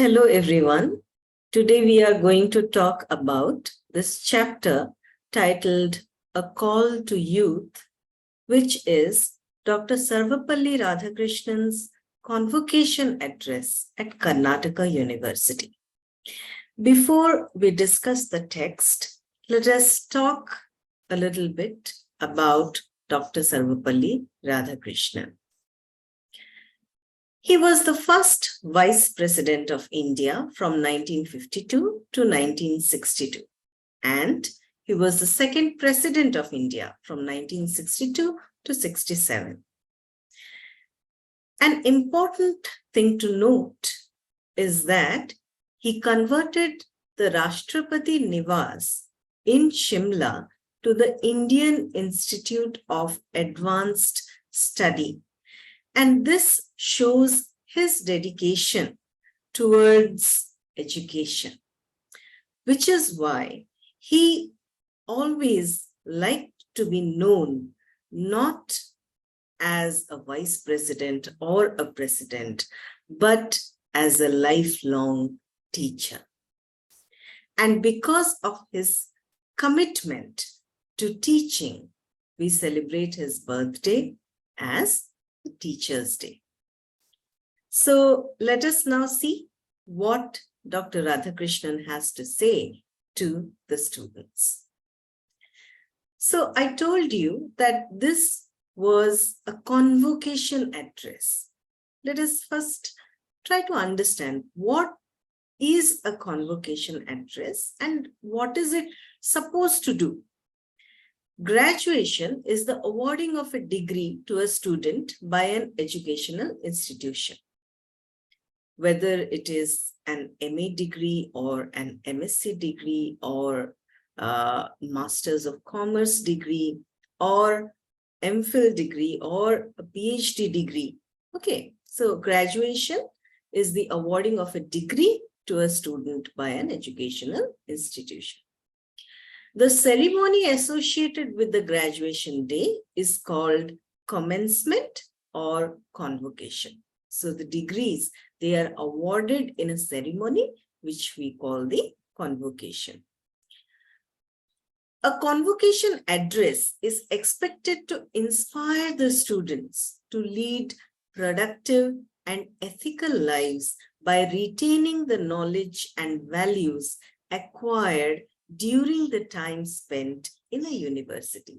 Hello, everyone. Today we are going to talk about this chapter titled A Call to Youth, which is Dr. Sarvepalli Radhakrishnan's convocation address at Karnataka University. Before we discuss the text, let us talk a little bit about Dr. Sarvepalli Radhakrishnan. He was the first Vice President of India from 1952 to 1962, and he was the second President of India from 1962 to 67. An important thing to note is that he converted the Rashtrapati Niwas in Shimla to the Indian Institute of Advanced Study. And this shows his dedication towards education, which is why he always liked to be known not as a vice president or a president, but as a lifelong teacher. And because of his commitment to teaching, we celebrate his birthday as Teachers' Day. So let us now see what Dr. Radhakrishnan has to say to the students. So I told you that this was a convocation address. Let us first try to understand what is a convocation address and what is it supposed to do. Graduation is the awarding of a degree to a student by an educational institution. Whether it is an MA degree or an MSc degree or Masters of Commerce degree or MPhil degree or a PhD degree. Okay, so graduation is the awarding of a degree to a student by an educational institution. The ceremony associated with the graduation day is called commencement or convocation. So the degrees, they are awarded in a ceremony which we call the convocation. A convocation address is expected to inspire the students to lead productive and ethical lives by retaining the knowledge and values acquired during the time spent in a university.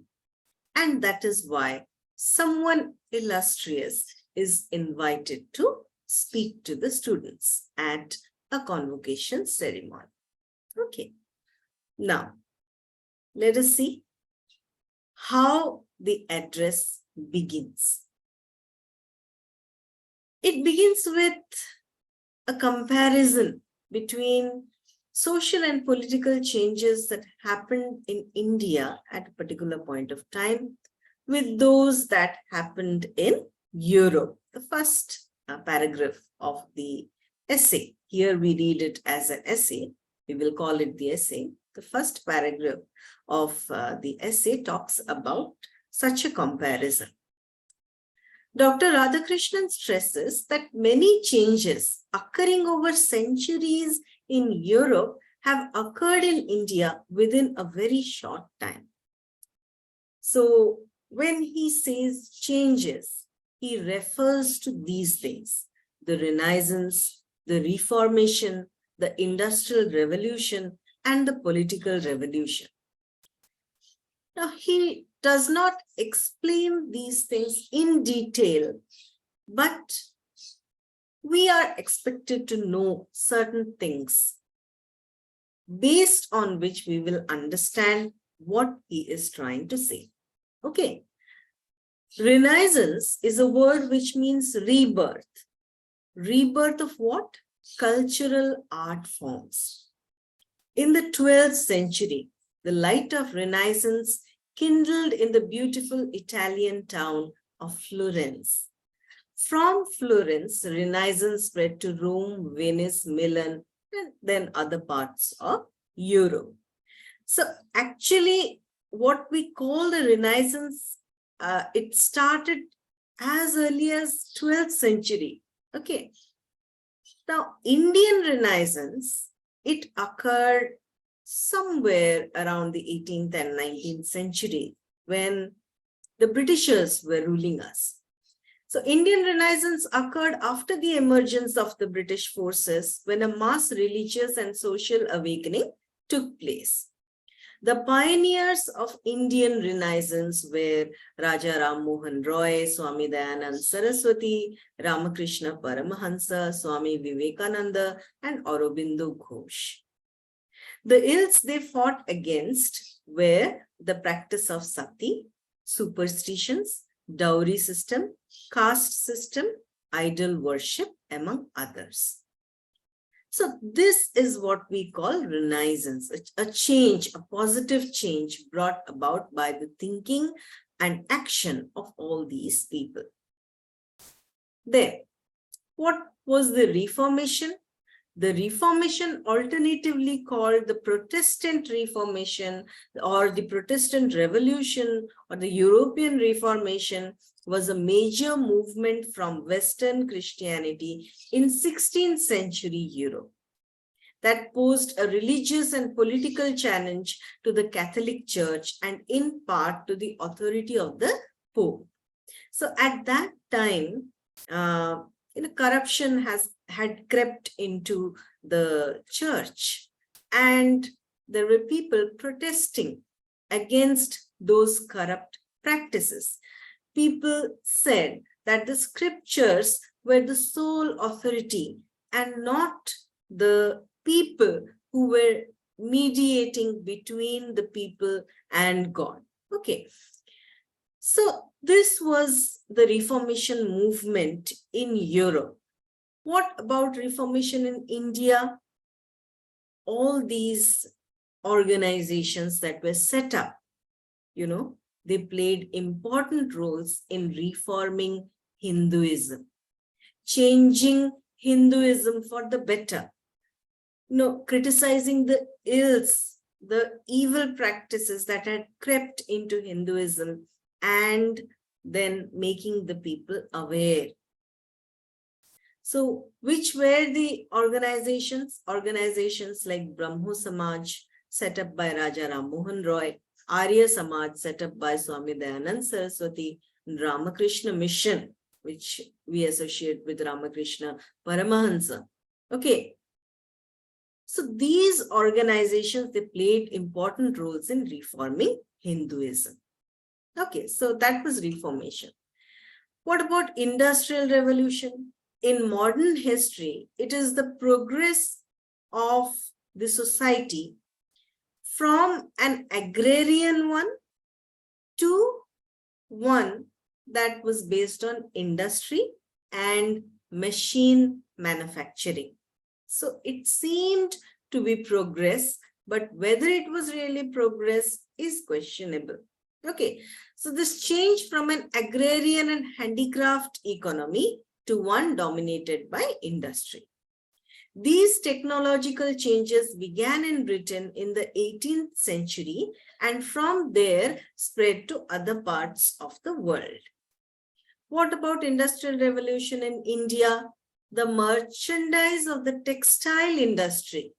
And that is why someone illustrious is invited to speak to the students at a convocation ceremony. Okay, now let us see how the address begins. It begins with a comparison between social and political changes that happened in India at a particular point of time with those that happened in Europe. The first paragraph of the essay, here we read it as an essay, we will call it the essay. The first paragraph of the essay talks about such a comparison. Dr. Radhakrishnan stresses that many changes occurring over centuries in Europe have occurred in India within a very short time. So when he says changes, he refers to these things: the Renaissance, the Reformation, the Industrial Revolution, and the Political Revolution. Now, he does not explain these things in detail, but we are expected to know certain things based on which we will understand what he is trying to say. Okay. Renaissance is a word which means rebirth. Rebirth of what? Cultural art forms. In the 12th century, the light of Renaissance kindled in the beautiful Italian town of Florence. From Florence, Renaissance spread to Rome, Venice, Milan, and then other parts of Europe. So actually, what we call the Renaissance, it started as early as 12th century. Okay. Now, Indian Renaissance, it occurred somewhere around the 18th and 19th century when the Britishers were ruling us. So Indian Renaissance occurred after the emergence of the British forces when a mass religious and social awakening took place. The pioneers of Indian Renaissance were Raja Ram Mohan Roy, Swami Dayanand Saraswati, Ramakrishna Paramahansa, Swami Vivekananda, and Aurobindo Ghosh. The ills they fought against were the practice of sati, superstitions, dowry system, caste system, idol worship, among others. So this is what we call Renaissance, a change, a positive change brought about by the thinking and action of all these people. Then, what was the Reformation? The Reformation, alternatively called the Protestant Reformation or the Protestant Revolution or the European Reformation, was a major movement from Western Christianity in 16th century Europe that posed a religious and political challenge to the Catholic Church and in part to the authority of the Pope. So at that time, corruption had crept into the church, and there were people protesting against those corrupt practices. People said that the scriptures were the sole authority and not the people who were mediating between the people and God. Okay. So this was the Reformation movement in Europe. What about Reformation in India? All these organizations that were set up, they played important roles in reforming Hinduism, changing Hinduism for the better, criticizing the ills, the evil practices that had crept into Hinduism, and then making the people aware. So which were the organizations? Organizations like Brahmo Samaj, set up by Raja Ram Mohan Roy, Arya Samaj, set up by Swami Dayanand Saraswati, Ramakrishna Mission, which we associate with Ramakrishna Paramahansa. Okay. So these organizations, they played important roles in reforming Hinduism. Okay, so that was Reformation. What about Industrial Revolution? In modern history, it is the progress of the society from an agrarian one to one that was based on industry and machine manufacturing. So it seemed to be progress, but whether it was really progress is questionable. Okay, so this change from an agrarian and handicraft economy to one dominated by industry. These technological changes began in Britain in the 18th century and from there spread to other parts of the world. What about Industrial Revolution in India? The merchandise of the textile industry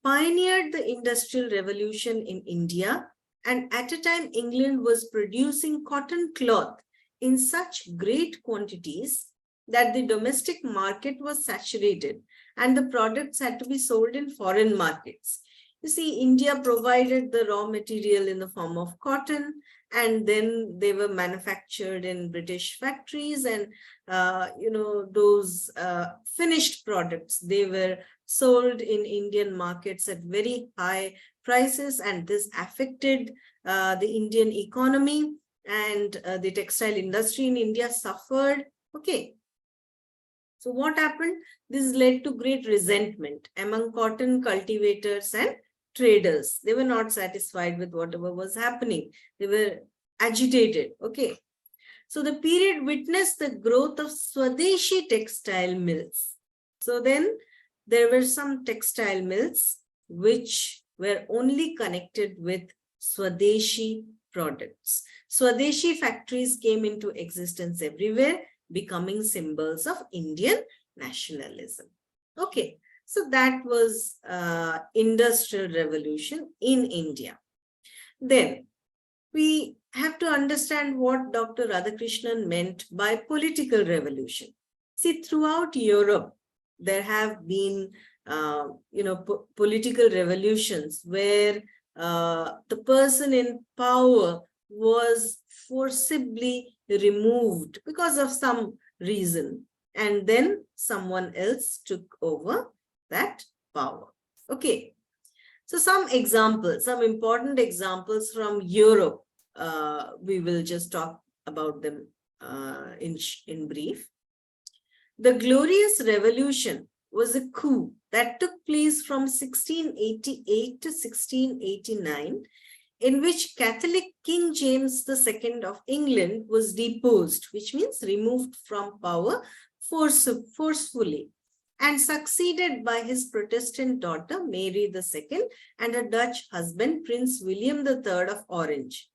pioneered the Industrial Revolution in India, and at a time England was producing cotton cloth in such great quantities that the domestic market was saturated and the products had to be sold in foreign markets. You see, India provided the raw material in the form of cotton, and then they were manufactured in British factories, and those finished products, they were sold in Indian markets at very high prices, and this affected the Indian economy, and the textile industry in India suffered. Okay. So what happened? This led to great resentment among cotton cultivators and traders. They were not satisfied with whatever was happening. They were agitated. Okay. So the period witnessed the growth of Swadeshi textile mills. So then there were some textile mills which were only connected with Swadeshi products. Swadeshi factories came into existence everywhere, becoming symbols of Indian nationalism. Okay, so that was industrial revolution in India. Then we have to understand what Dr. Radhakrishnan meant by political revolution. See, throughout Europe, there have been, political revolutions where the person in power was forcibly removed because of some reason, and then someone else took over that power. Okay. So some examples, some important examples from Europe, we will just talk about them in brief. The Glorious Revolution was a coup that took place from 1688 to 1689, in which Catholic King James II of England was deposed, which means removed from power forcefully, and succeeded by his Protestant daughter Mary II and her Dutch husband Prince William III of Orange.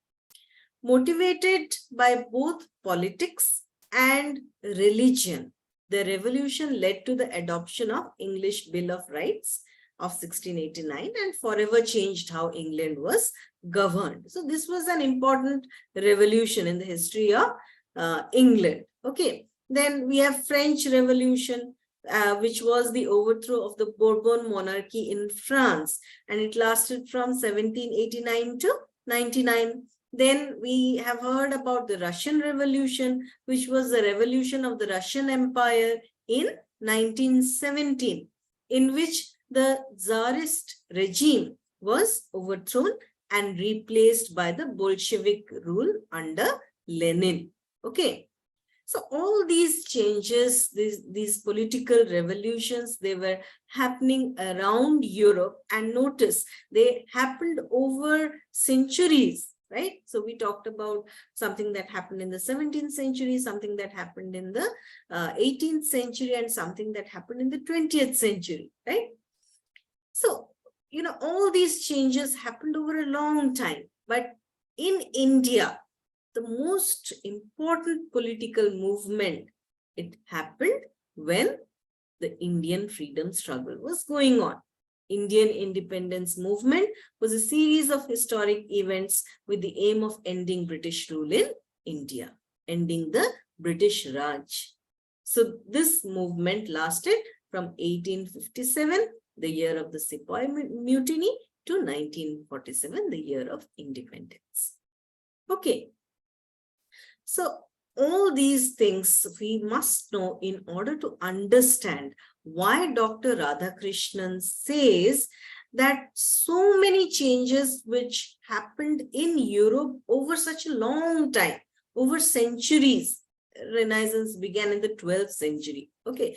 Motivated by both politics and religion, the revolution led to the adoption of English Bill of Rights of 1689 and forever changed how England was governed. So this was an important revolution in the history of England. Okay, then we have French Revolution, which was the overthrow of the Bourbon monarchy in France, and it lasted from 1789 to 99. Then we have heard about the Russian Revolution, which was the revolution of the Russian Empire in 1917, in which the Tsarist regime was overthrown and replaced by the Bolshevik rule under Lenin. Okay. So all these changes, these political revolutions, they were happening around Europe, and notice they happened over centuries, right? So we talked about something that happened in the 17th century, something that happened in the 18th century, and something that happened in the 20th century, right? So, all these changes happened over a long time. But in India, the most important political movement, it happened when the Indian freedom struggle was going on. Indian independence movement was a series of historic events with the aim of ending British rule in India, ending the British Raj. So this movement lasted from 1857, the year of the Sepoy Mutiny, to 1947, the year of independence. Okay. So all these things we must know in order to understand why Dr. Radhakrishnan says that so many changes which happened in Europe over such a long time, over centuries. Renaissance began in the 12th century. Okay.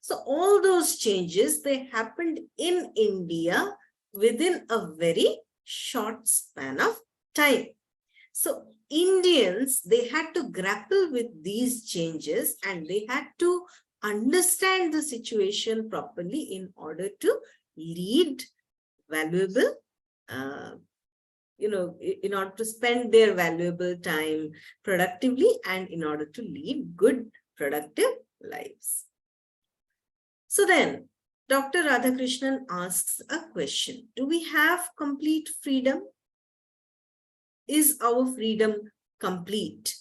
So all those changes, they happened in India within a very short span of time. So Indians, they had to grapple with these changes, and they had to understand the situation properly in order to lead valuable, in order to spend their valuable time productively, and in order to lead good, productive lives. So then, Dr. Radhakrishnan asks a question. Do we have complete freedom? Is our freedom complete?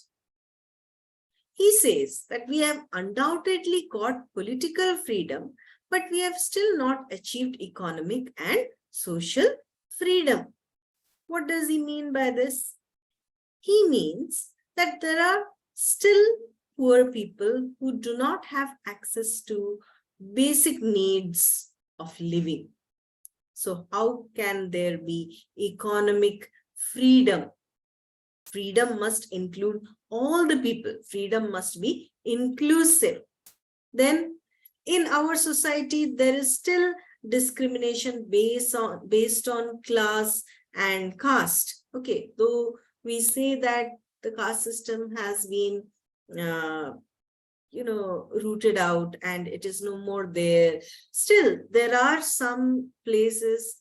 He says that we have undoubtedly got political freedom, but we have still not achieved economic and social freedom. What does he mean by this? He means that there are still poor people who do not have access to basic needs of living. So how can there be economic freedom? Freedom must include all the people. Freedom must be inclusive. Then in our society, there is still discrimination based on class and caste. Okay, though we say that the caste system has been rooted out and it is no more there, still there are some places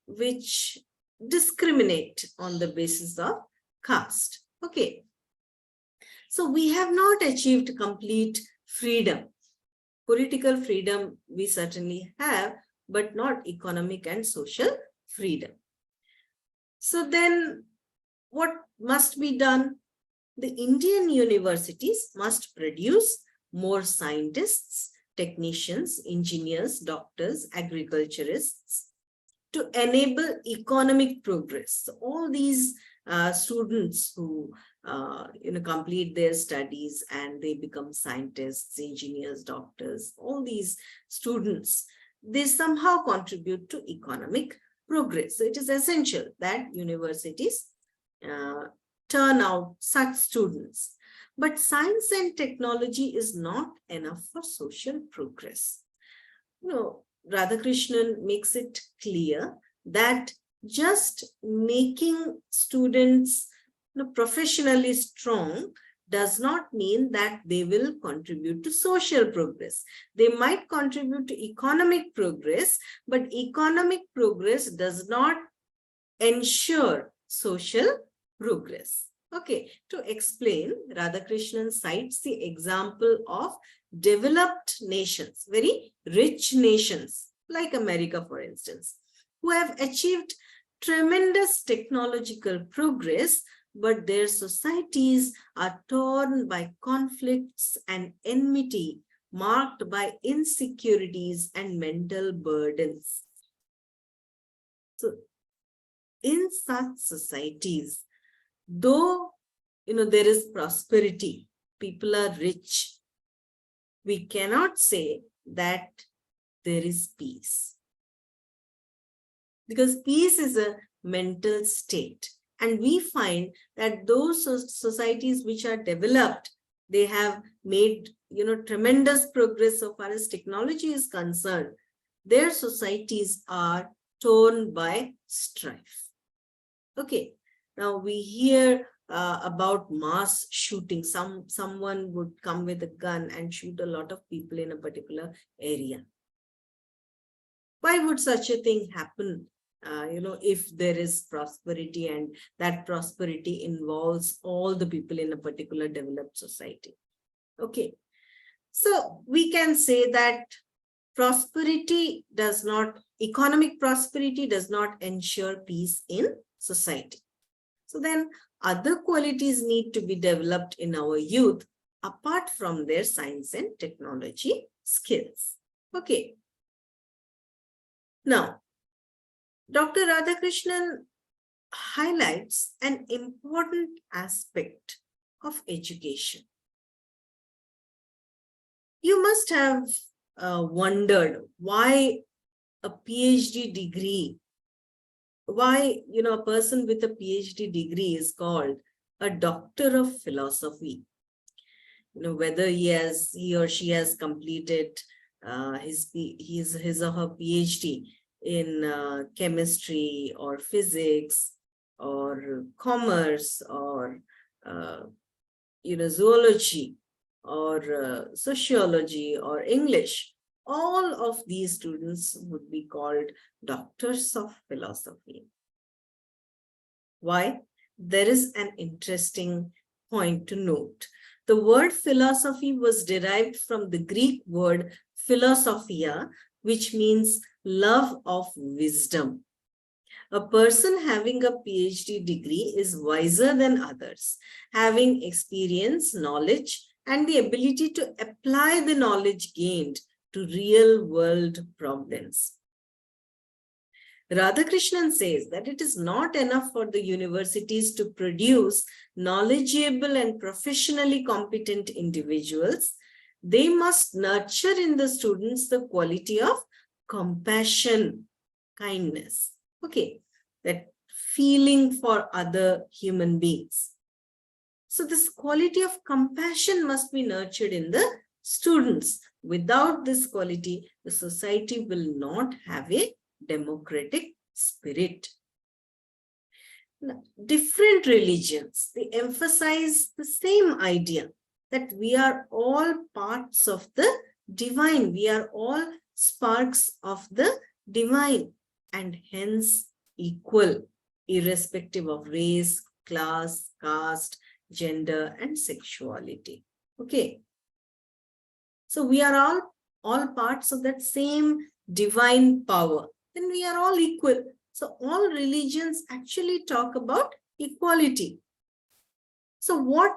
which discriminate on the basis of caste. Okay, so we have not achieved complete freedom. Political freedom we certainly have, but not economic and social freedom. So then what must be done? The Indian universities must produce more scientists, technicians, engineers, doctors, agriculturists to enable economic progress. So all these students who complete their studies and they become scientists, engineers, doctors, all these students, they somehow contribute to economic progress. So it is essential that universities turn out such students. But science and technology is not enough for social progress. Radhakrishnan makes it clear that just making students professionally strong does not mean that they will contribute to social progress. They might contribute to economic progress, but economic progress does not ensure social progress. Okay, to explain, Radhakrishnan cites the example of developed nations, very rich nations, like America, for instance, who have achieved tremendous technological progress, but their societies are torn by conflicts and enmity, marked by insecurities and mental burdens. So, in such societies, though there is prosperity, people are rich, we cannot say that there is peace. Because peace is a mental state. And we find that those societies which are developed, they have made tremendous progress so far as technology is concerned. Their societies are torn by strife. Okay, now we hear about mass shooting. Someone would come with a gun and shoot a lot of people in a particular area. Why would such a thing happen? If there is prosperity and that prosperity involves all the people in a particular developed society. Okay, so we can say that economic prosperity does not ensure peace in society. So then other qualities need to be developed in our youth apart from their science and technology skills. Okay. Now, Dr. Radhakrishnan highlights an important aspect of education. You must have wondered why a PhD degree, why a person with a PhD degree is called a doctor of philosophy. Whether he or she has completed his or her PhD in chemistry or physics or commerce or zoology or sociology or English, all of these students would be called doctors of philosophy. Why? There is an interesting point to note. The word philosophy was derived from the Greek word philosophia, which means love of wisdom. A person having a PhD degree is wiser than others, having experience, knowledge, and the ability to apply the knowledge gained to real-world problems. Radhakrishnan says that it is not enough for the universities to produce knowledgeable and professionally competent individuals. They must nurture in the students the quality of compassion, kindness, okay, that feeling for other human beings. So this quality of compassion must be nurtured in the students. Without this quality, the society will not have a democratic spirit. Now, different religions, they emphasize the same idea that we are all parts of the divine. We are all sparks of the divine and hence equal, irrespective of race, class, caste, gender, and sexuality. Okay. So we are all all parts of that same divine power, then we are all equal. So all religions actually talk about equality. So what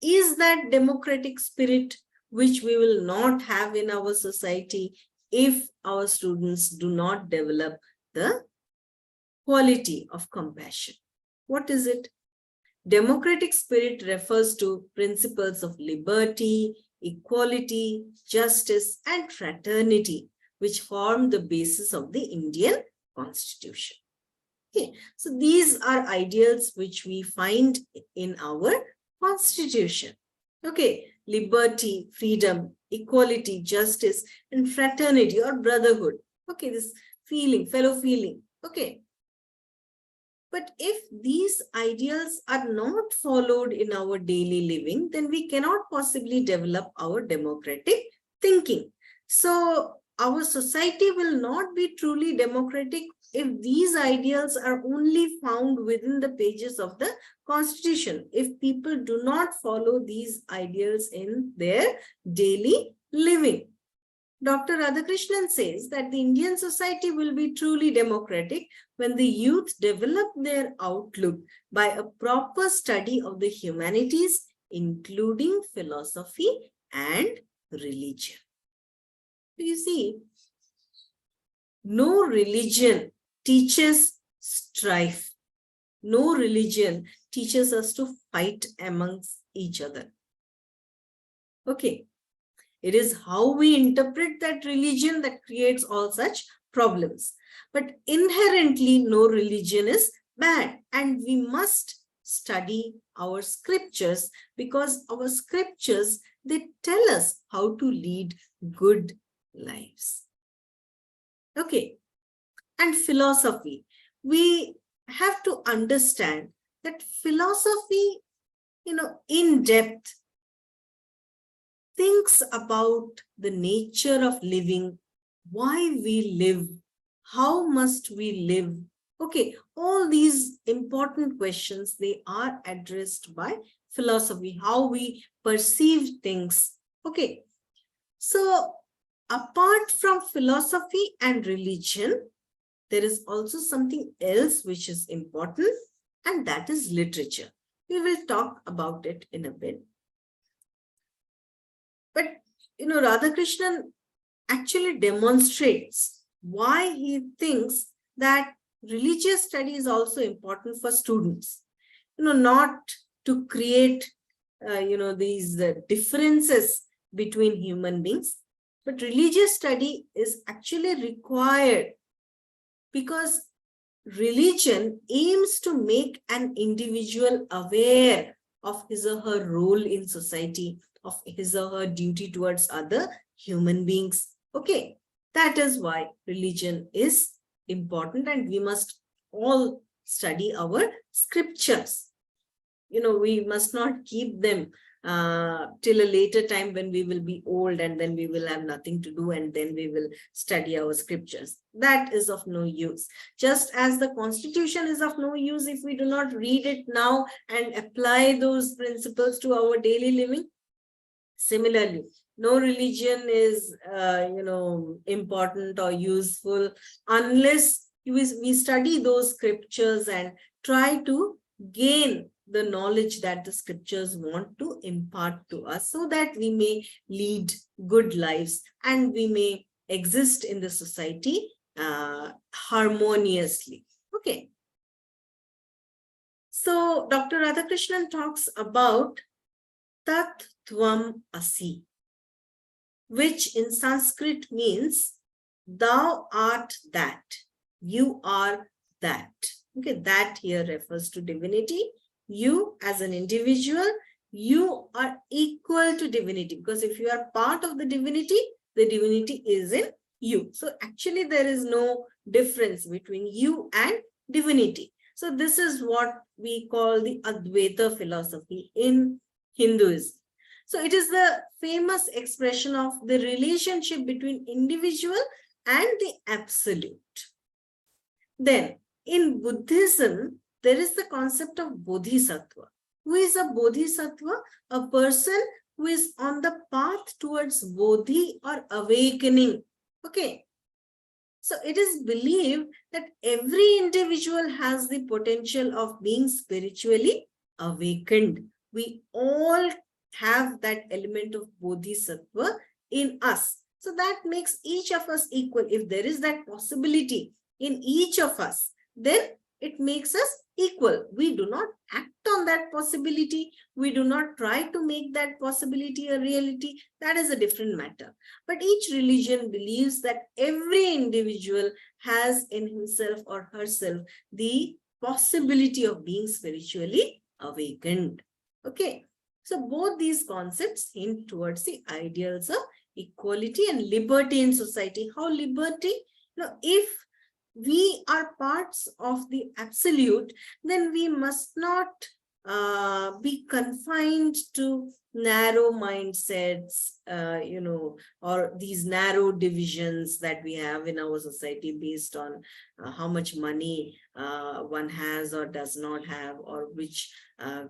is that democratic spirit which we will not have in our society if our students do not develop the quality of compassion? What is it? Democratic spirit refers to principles of liberty, equality, justice, and fraternity, which form the basis of the Indian Constitution. Okay, so these are ideals which we find in our Constitution. Okay, liberty, freedom, equality, justice, and fraternity or brotherhood. Okay, this feeling, fellow feeling. Okay. But if these ideals are not followed in our daily living, then we cannot possibly develop our democratic thinking. So our society will not be truly democratic if these ideals are only found within the pages of the Constitution, if people do not follow these ideals in their daily living. Dr. Radhakrishnan says that the Indian society will be truly democratic when the youth develop their outlook by a proper study of the humanities, including philosophy and religion. You see, no religion teaches strife. No religion teaches us to fight amongst each other. Okay. It is how we interpret that religion that creates all such problems. But inherently, no religion is bad, and we must study our scriptures because our scriptures, they tell us how to lead good lives. Okay. And philosophy. We have to understand that philosophy, in depth, thinks about the nature of living, why we live, how must we live. Okay, all these important questions, they are addressed by philosophy, how we perceive things. Okay, so apart from philosophy and religion, there is also something else which is important, and that is literature. We will talk about it in a bit. But, Radhakrishnan actually demonstrates why he thinks that religious study is also important for students. Not to create, these differences between human beings, but religious study is actually required because religion aims to make an individual aware of his or her role in society, of his or her duty towards other human beings. Okay, that is why religion is important, and we must all study our scriptures. We must not keep them till a later time when we will be old and then we will have nothing to do and then we will study our scriptures. That is of no use. Just as the Constitution is of no use if we do not read it now and apply those principles to our daily living. Similarly, no religion is, important or useful unless we study those scriptures and try to gain the knowledge that the scriptures want to impart to us so that we may lead good lives and we may exist in the society harmoniously. Okay. So Dr. Radhakrishnan talks about Tat Tvam Asi, which in Sanskrit means thou art that, you are that. Okay, that here refers to divinity. You as an individual, you are equal to divinity, because if you are part of the divinity is in you. So actually there is no difference between you and divinity. So this is what we call the Advaita philosophy in Hinduism. So it is the famous expression of the relationship between individual and the absolute. Then in Buddhism, there is the concept of bodhisattva. Who is a bodhisattva? A person who is on the path towards bodhi or awakening. Okay. So it is believed that every individual has the potential of being spiritually awakened. We all have that element of bodhisattva in us. So that makes each of us equal. If there is that possibility in each of us, then it makes us equal. We do not act on that possibility. We do not try to make that possibility a reality. That is a different matter. But each religion believes that every individual has in himself or herself the possibility of being spiritually awakened. Okay. So both these concepts hint towards the ideals of equality and liberty in society. How liberty? If we are parts of the absolute, then we must not be confined to narrow mindsets, or these narrow divisions that we have in our society based on how much money one has or does not have, or which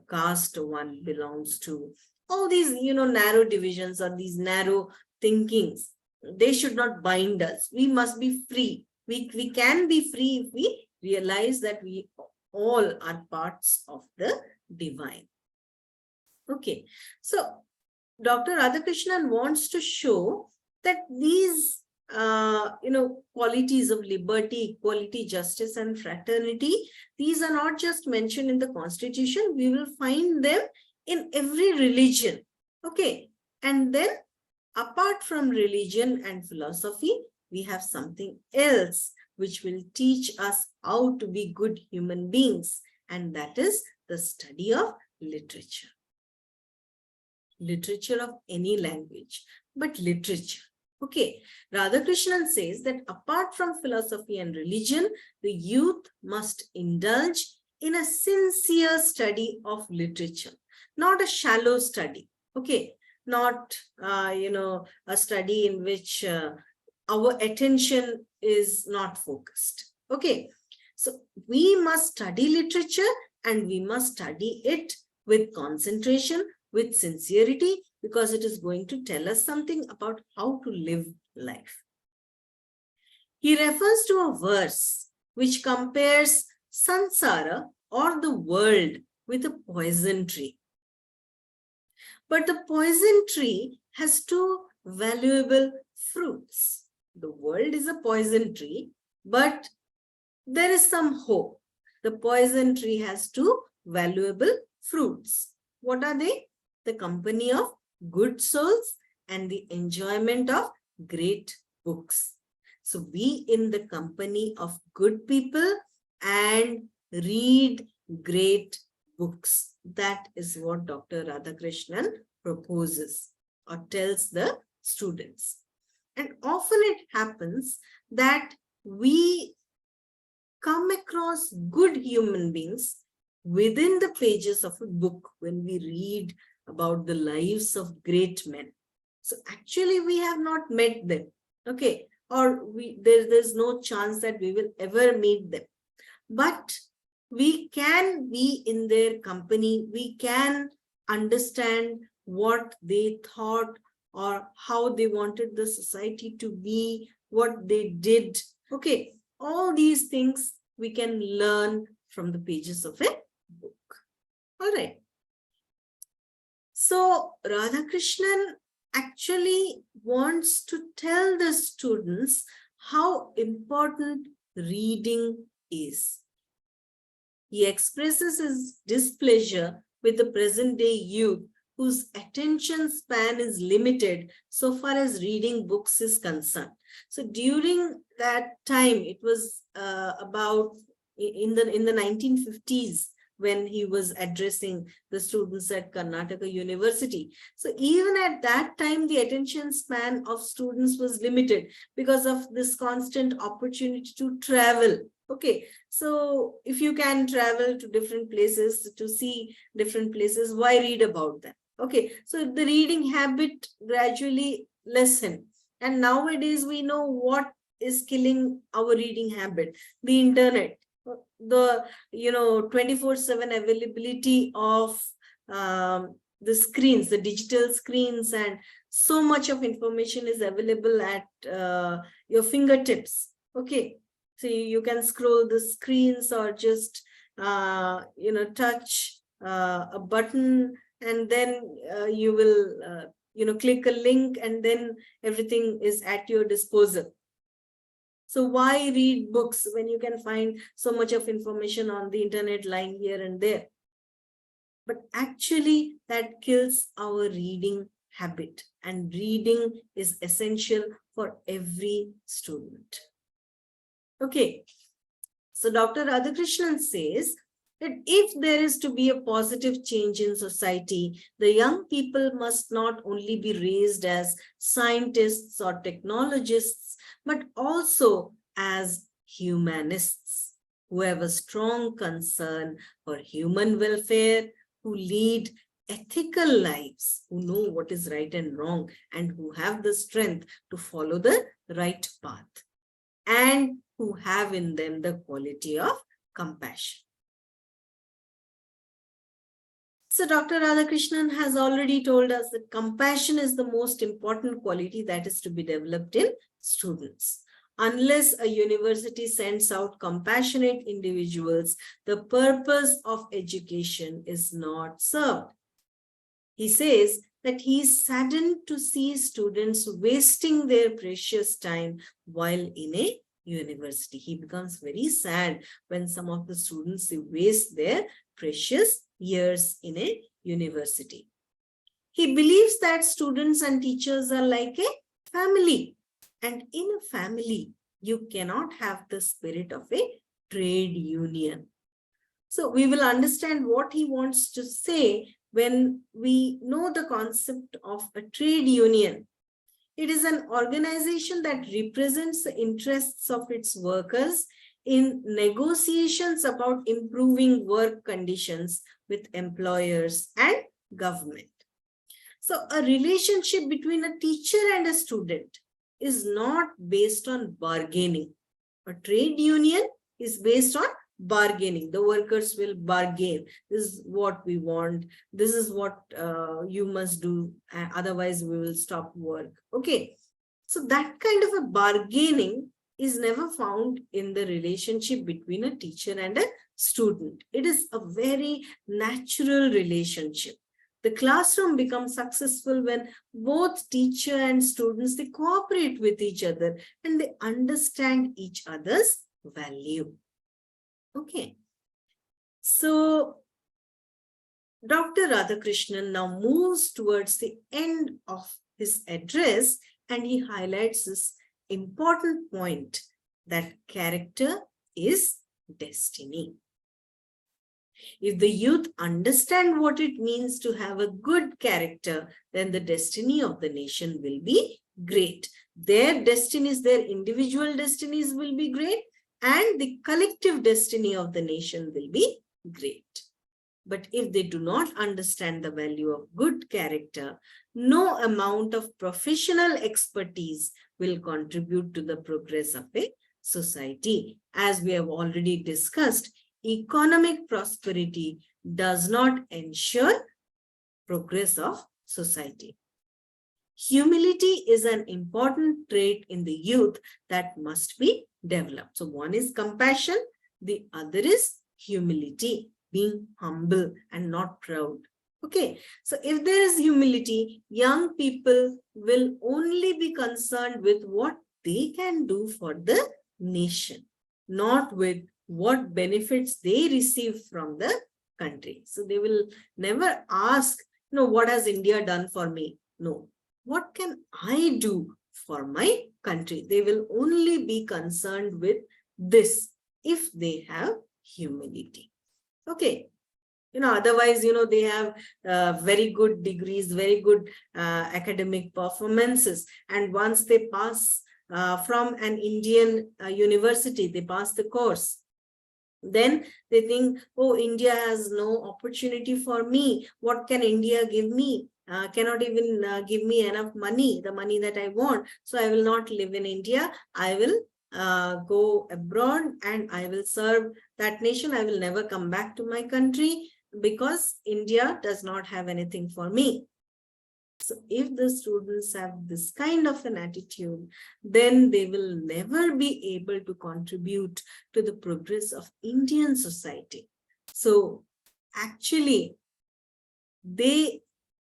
caste one belongs to. All these, narrow divisions or these narrow thinkings, they should not bind us. We must be free. We can be free if we realize that we all are parts of the divine. Okay, so Dr. Radhakrishnan wants to show that these qualities of liberty, equality, justice, and fraternity, these are not just mentioned in the Constitution. We will find them in every religion. Okay, and then apart from religion and philosophy, we have something else which will teach us how to be good human beings, and that is the study of literature. Literature of any language, but literature. Okay, Radhakrishnan says that apart from philosophy and religion, the youth must indulge in a sincere study of literature, not a shallow study. Okay, not a study in which our attention is not focused. Okay, so we must study literature, and we must study it with concentration, with sincerity, because it is going to tell us something about how to live life. He refers to a verse which compares samsara, or the world, with a poison tree. But the poison tree has two valuable fruits. The world is a poison tree, but there is some hope. The poison tree has two valuable fruits. What are they? The company of good souls and the enjoyment of great books. So be in the company of good people and read great books. That is what Dr. Radhakrishnan proposes or tells the students. And often it happens that we come across good human beings within the pages of a book when we read about the lives of great men. So actually we have not met them, okay, or there's no chance that we will ever meet them. But we can be in their company, we can understand what they thought or how they wanted the society to be, what they did. Okay, all these things we can learn from the pages of a book. All right. So Radhakrishnan actually wants to tell the students how important reading is. He expresses his displeasure with the present day youth whose attention span is limited so far as reading books is concerned. So during that time, it was about in the 1950s when he was addressing the students at Karnataka University. So even at that time, the attention span of students was limited because of this constant opportunity to travel. Okay, so if you can travel to different places to see different places, why read about them? Okay, so the reading habit gradually lessened. And nowadays we know what is killing our reading habit: the internet, the 24/7 availability of the screens, the digital screens, and so much of information is available at your fingertips. Okay, so you can scroll the screens or just touch a button, and then you will click a link, and then everything is at your disposal. So why read books when you can find so much of information on the internet lying here and there? But actually that kills our reading habit, and reading is essential for every student. Okay, so Dr. Radhakrishnan says that if there is to be a positive change in society, the young people must not only be raised as scientists or technologists, but also as humanists who have a strong concern for human welfare, who lead ethical lives, who know what is right and wrong, and who have the strength to follow the right path, and who have in them the quality of compassion. So Dr. Radhakrishnan has already told us that compassion is the most important quality that is to be developed in students. Unless a university sends out compassionate individuals, the purpose of education is not served. He says that he is saddened to see students wasting their precious time while in a university. He becomes very sad when some of the students waste their precious years in a university. He believes that students and teachers are like a family. And in a family, you cannot have the spirit of a trade union. So we will understand what he wants to say when we know the concept of a trade union. It is an organization that represents the interests of its workers in negotiations about improving work conditions with employers and government. So a relationship between a teacher and a student is not based on bargaining. A trade union is based on bargaining. The workers will bargain. This is what we want. This is what you must do. Otherwise, we will stop work. Okay. So that kind of a bargaining is never found in the relationship between a teacher and a student. It is a very natural relationship. The classroom becomes successful when both teacher and students, they cooperate with each other and they understand each other's value. Okay. So Dr. Radhakrishnan now moves towards the end of his address, and he highlights this important point that character is destiny. If the youth understand what it means to have a good character, then the destiny of the nation will be great. Their destinies, their individual destinies will be great, and the collective destiny of the nation will be great. But if they do not understand the value of good character, no amount of professional expertise will contribute to the progress of a society. As we have already discussed, economic prosperity does not ensure progress of society. Humility is an important trait in the youth that must be developed. So one is compassion, the other is humility, being humble and not proud. Okay, so if there is humility, young people will only be concerned with what they can do for the nation, not with what benefits they receive from the country. So they will never ask, what has India done for me? No, what can I do for my country? They will only be concerned with this if they have humility. Okay. Otherwise, they have very good degrees, very good academic performances. And once they pass from an Indian university, they pass the course. Then they think, oh, India has no opportunity for me. What can India give me? Cannot even give me enough money, the money that I want. So I will not live in India. I will go abroad and I will serve that nation. I will never come back to my country. because India does not have anything for me. So if the students have this kind of an attitude, then they will never be able to contribute to the progress of Indian society. So actually, they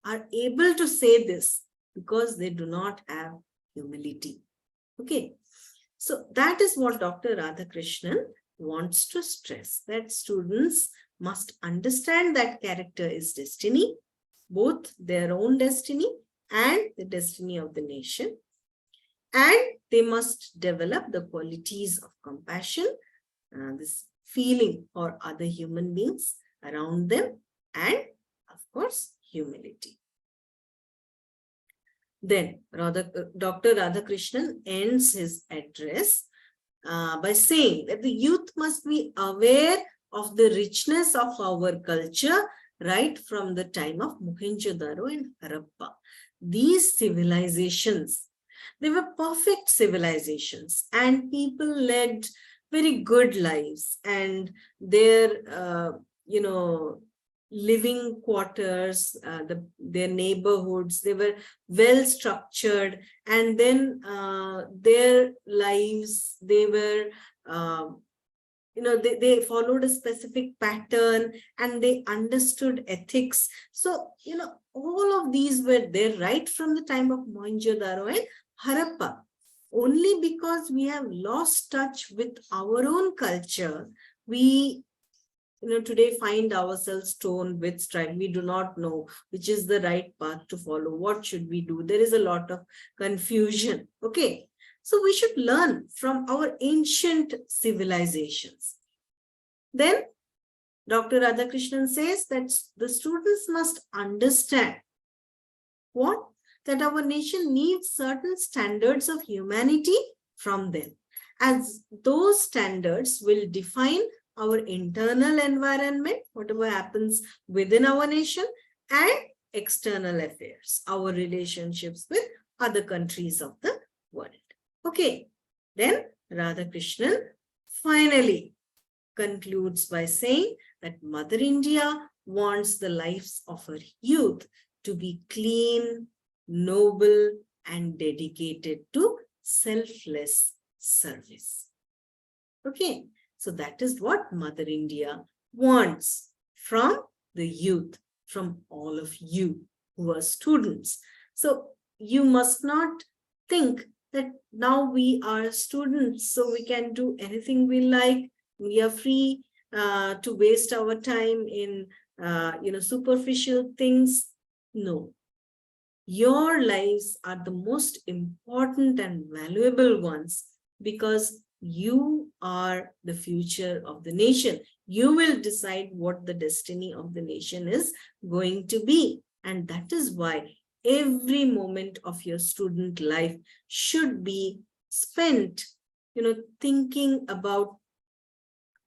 are able to say this because they do not have humility. Okay. So that is what Dr. Radhakrishnan wants to stress, that students must understand that character is destiny, both their own destiny and the destiny of the nation. And they must develop the qualities of compassion, this feeling for other human beings around them, and of course, humility. Then Dr. Radhakrishnan ends his address by saying that the youth must be aware of the richness of our culture right from the time of Mohenjo-daro and Harappa. These civilizations, they were perfect civilizations, and people led very good lives, and their, living quarters, their neighborhoods, they were well structured, and then their lives, they were they followed a specific pattern, and they understood ethics. So all of these were there right from the time of Mohenjo-daro and Harappa. Only because we have lost touch with our own culture, we today find ourselves torn with strife. We do not know which is the right path to follow. What should we do? There is a lot of confusion. Okay. So we should learn from our ancient civilizations. Then Dr. Radhakrishnan says that the students must understand what? That our nation needs certain standards of humanity from them, as those standards will define our internal environment, whatever happens within our nation, and external affairs, our relationships with other countries of the world. Okay, then Radhakrishnan finally concludes by saying that Mother India wants the lives of her youth to be clean, noble, and dedicated to selfless service. Okay. So that is what Mother India wants from the youth, from all of you who are students. So you must not think that now we are students, so we can do anything we like. We are free to waste our time in superficial things. No. Your lives are the most important and valuable ones, because you are the future of the nation. You will decide what the destiny of the nation is going to be. And that is why every moment of your student life should be spent, thinking about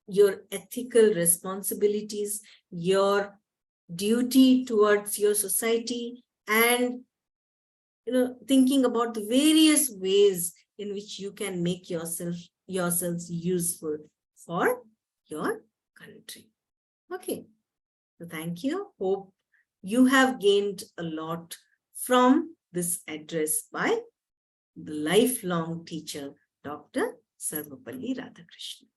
your ethical responsibilities, your duty towards your society, and thinking about the various ways in which you can make yourselves useful for your country. Okay, so thank you. Hope you have gained a lot from this address by the lifelong teacher, Dr. Sarvepalli Radhakrishnan.